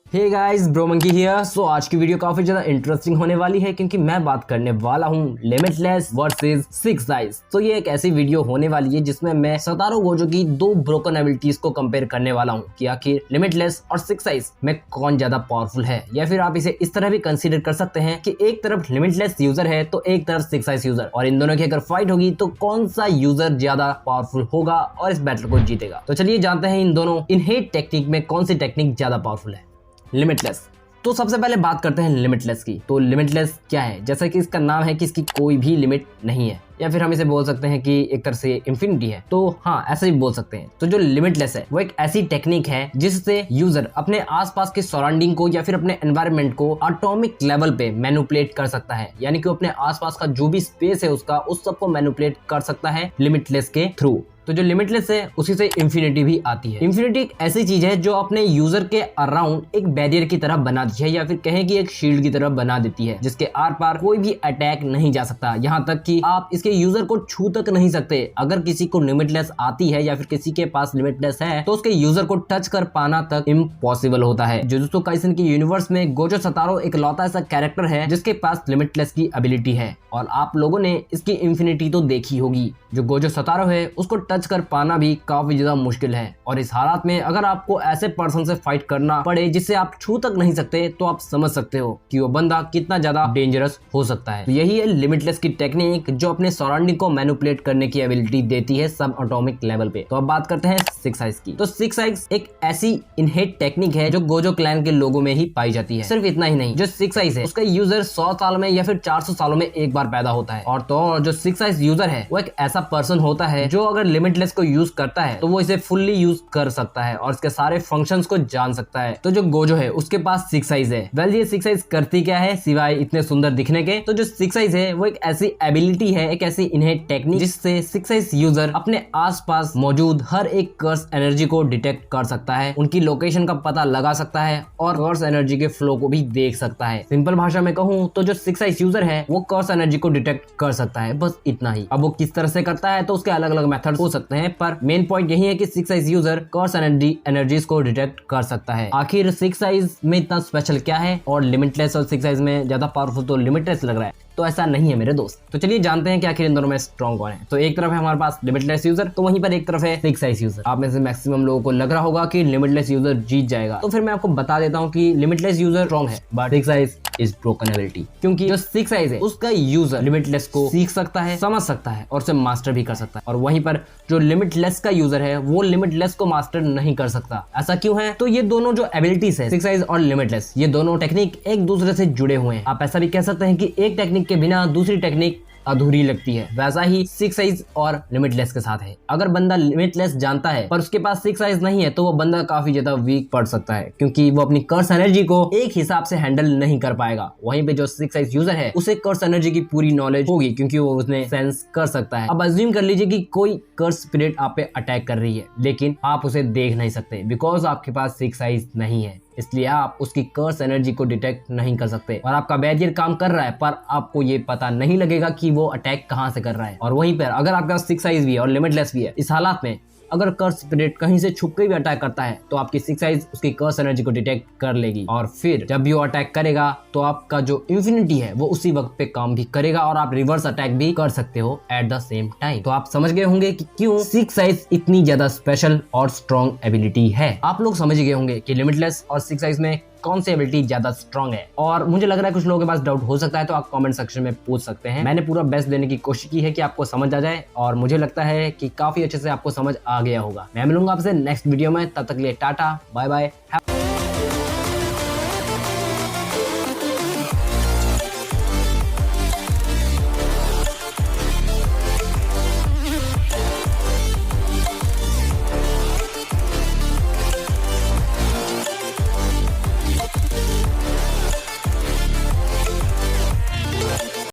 Hey guys, bro monkey here. So आज की video काफी ज्यादा इंटरेस्टिंग होने वाली है क्योंकि मैं बात करने वाला हूँ लिमिटलेस वर्सेस सिक्स आइज। तो ये एक ऐसी वीडियो होने वाली है जिसमें मैं सतारो गोजो की दो ब्रोकन एबिलिटीज को कंपेयर करने वाला हूँ कि आखिर लिमिटलेस और सिक्स आइज में कौन ज्यादा पावरफुल है। या फिर आप इसे इस तरह भी कंसीडर कर सकते हैं कि एक तरफ लिमिटलेस यूजर है तो एक तरफ सिक्स आइज यूजर, और इन दोनों की अगर फाइट होगी तो कौन सा यूजर ज्यादा पावरफुल होगा और इस बैटल को जीतेगा। तो चलिए जानते हैं इन दोनों इनहेट टेक्निक में कौन सी टेक्निक ज्यादा पावरफुल है। लिमिटलेस। तो सबसे पहले बात करते हैं लिमिटलेस की। तो लिमिटलेस क्या है? जैसा कि इसका नाम है कि इसकी कोई भी लिमिट नहीं है, या फिर हम इसे बोल सकते हैं कि एक तरह से इंफिनिटी है। तो हाँ, ऐसे भी बोल सकते हैं। तो जो लिमिटलेस है वो एक ऐसी टेक्निक है जिससे यूजर अपने आसपास के सराउंडिंग को या फिर अपने एनवायरनमेंट को एटॉमिक लेवल पे मैनिपुलेट कर सकता है, यानी कि अपने आसपास का जो भी स्पेस है उसका उस सबको मैनिपुलेट कर सकता है लिमिटलेस के थ्रू। तो जो लिमिटलेस है उसी से इंफिनिटी भी आती है। इंफिनिटी एक ऐसी चीज है जो अपने यूजर के अराउंड एक बैरियर की तरह बना देती है, या फिर कहें कि एक शील्ड की तरह बना देती है जिसके आर पार कोई भी अटैक नहीं जा सकता। यहाँ तक कि आप इसके यूजर को छू तक नहीं सकते। अगर किसी को लिमिटलेस आती है या फिर किसी के पास लिमिटलेस है तो उसके यूजर को टच कर पाना तक इम्पॉसिबल होता है। जुजुत्सु काइसेन के यूनिवर्स में गोजो सतारो एक लौता ऐसा कैरेक्टर है जिसके पास लिमिटलेस की एबिलिटी है, और आप लोगों ने इसकी इंफिनिटी तो देखी होगी। जो गोजो सतारो है उसको टच कर पाना भी काफी ज्यादा मुश्किल है, और इस हालात में अगर आपको ऐसे पर्सन से फाइट करना पड़े जिससे आप छू तक नहीं सकते तो आप समझ सकते हो कि वो बंदा कितना ज्यादा डेंजरस हो सकता है। तो यही है लिमिटलेस की टेक्निक जो अपने सराउंडिंग को मैनिपुलेट करने की एबिलिटी देती है सब एटॉमिक लेवल पे। तो अब बात करते हैं सिक्स आइज की। तो सिक्स आइज एक ऐसी इनहेट टेक्निक है जो गोजो क्लैन के लोगों में ही पाई जाती है। सिर्फ इतना ही नहीं, जो सिक्स आइज है उसका यूजर 100 साल में या फिर 400 सालों में एक बार पैदा होता है। और तो जो सिक्स आइज यूजर है वो एक ऐसा पर्सन होता है जो अगर लिमिटलेस को यूज करता है तो वो इसे फुल्ली यूज कर सकता है और इसके सारे फंक्शंस को जान सकता है। तो जो गोजो है उसके पास सिक्स आइज है। वेल, ये सिक्स आइज करती क्या है सिवाय इतने सुंदर दिखने के? तो जो सिक्स आइज है वो एक ऐसी एबिलिटी है, एक ऐसी इनहेट टेक्निक जिससे सिक्स आइज यूजर अपने आसपास मौजूद हर एक कर्स एनर्जी को डिटेक्ट कर सकता है, उनकी लोकेशन का पता लगा सकता है और कर्स एनर्जी के फ्लो को भी देख सकता है। सिंपल भाषा में कहूँ तो जो सिक्स आइज यूजर है वो कर्स एनर्जी को डिटेक्ट कर सकता है, बस इतना ही। अब वो किस तरह से करता है तो उसके अलग अलग मेथड हो सकते हैं, पर मेन पॉइंट यही है कि सिक्स आइज यूजर कर्स एनर्जीज को डिटेक्ट कर सकता है। आखिर सिक्स आइज में इतना स्पेशल क्या है और लिमिटलेस और सिक्स आइज में ज्यादा पावरफुल तो लिमिटलेस लग रहा है? तो ऐसा नहीं है मेरे दोस्त। तो चलिए जानते हैं कि आखिर इन दोनों में स्ट्रॉन्ग कौन है। तो एक तरफ है हमारे पास लिमिटलेस यूजर, तो वहीं पर एक तरफ है सिक्स आइज यूजर। आप में से मैक्सिमम लोगों को लग रहा होगा कि लिमिटलेस यूजर जीत जाएगा, तो फिर मैं आपको बता देता हूँ कि लिमिटलेस यूजर स्ट्रॉन्ग है but six eyes is broken ability. क्योंकि जो सिक्स आइज है उसका यूजर लिमिटलेस को सीख सकता है, समझ सकता है और उसे मास्टर भी कर सकता है, और वहीं पर जो लिमिटलेस का यूजर है वो लिमिटलेस को मास्टर नहीं कर सकता। ऐसा क्यों है? तो ये दोनों जो एबिलिटीज है सिक्स आइज और लिमिटलेस, ये दोनों टेक्निक एक दूसरे से जुड़े हुए हैं। आप ऐसा भी कह सकते हैं कि एक टेक्निक के बिना दूसरी टेक्निक अधूरी लगती है। वैसा ही सिक्स आइज और लिमिटलेस के साथ है। अगर बंदा लिमिटलेस जानता है पर उसके पास सिक्स आइज नहीं है तो वो बंदा काफी ज्यादा वीक पड़ सकता है, क्योंकि वो अपनी कर्स एनर्जी को एक हिसाब से हैंडल नहीं कर पाएगा। वहीं पे जो सिक्स आइज यूजर है उसे कर्स एनर्जी की पूरी नॉलेज होगी, क्योंकि वो उसने सेंस कर सकता है। अब अज्यूम कर लीजिए कि कोई कर्स स्पिरिट आप पे अटैक कर रही है, लेकिन आप उसे देख नहीं सकते बिकॉज आपके पास सिक्स आइज नहीं है, इसलिए आप उसकी कर्स एनर्जी को डिटेक्ट नहीं कर सकते। और आपका बैरियर काम कर रहा है पर आपको ये पता नहीं लगेगा कि वो अटैक कहां से कर रहा है। और वहीं पर अगर आपके पास सिक्स आइज भी है और लिमिटलेस भी है, इस हालात में अगर कर्स स्पिरिट कहीं से छुप के भी अटैक करता है तो आपकी सिक्स आइज उसकी कर्स एनर्जी को डिटेक्ट कर लेगी, और फिर जब भी वो अटैक करेगा तो आपका जो इंफिनिटी है वो उसी वक्त पे काम भी करेगा और आप रिवर्स अटैक भी कर सकते हो एट द सेम टाइम। तो आप समझ गए होंगे कि क्यों सिक्स आइज इतनी ज्यादा स्पेशल और स्ट्रॉन्ग एबिलिटी है। आप लोग समझ गए होंगे कि लिमिटलेस और सिक्स आइज में कौन सी एबिलिटी ज्यादा स्ट्रॉन्ग है, और मुझे लग रहा है कुछ लोगों के पास डाउट हो सकता है, तो आप कमेंट सेक्शन में पूछ सकते हैं। मैंने पूरा बेस्ट देने की कोशिश की है कि आपको समझ आ जाए, और मुझे लगता है कि काफी अच्छे से आपको समझ आ गया होगा। मैं मिलूंगा आपसे नेक्स्ट वीडियो में, तब तक के लिए टाटा बाय बाय।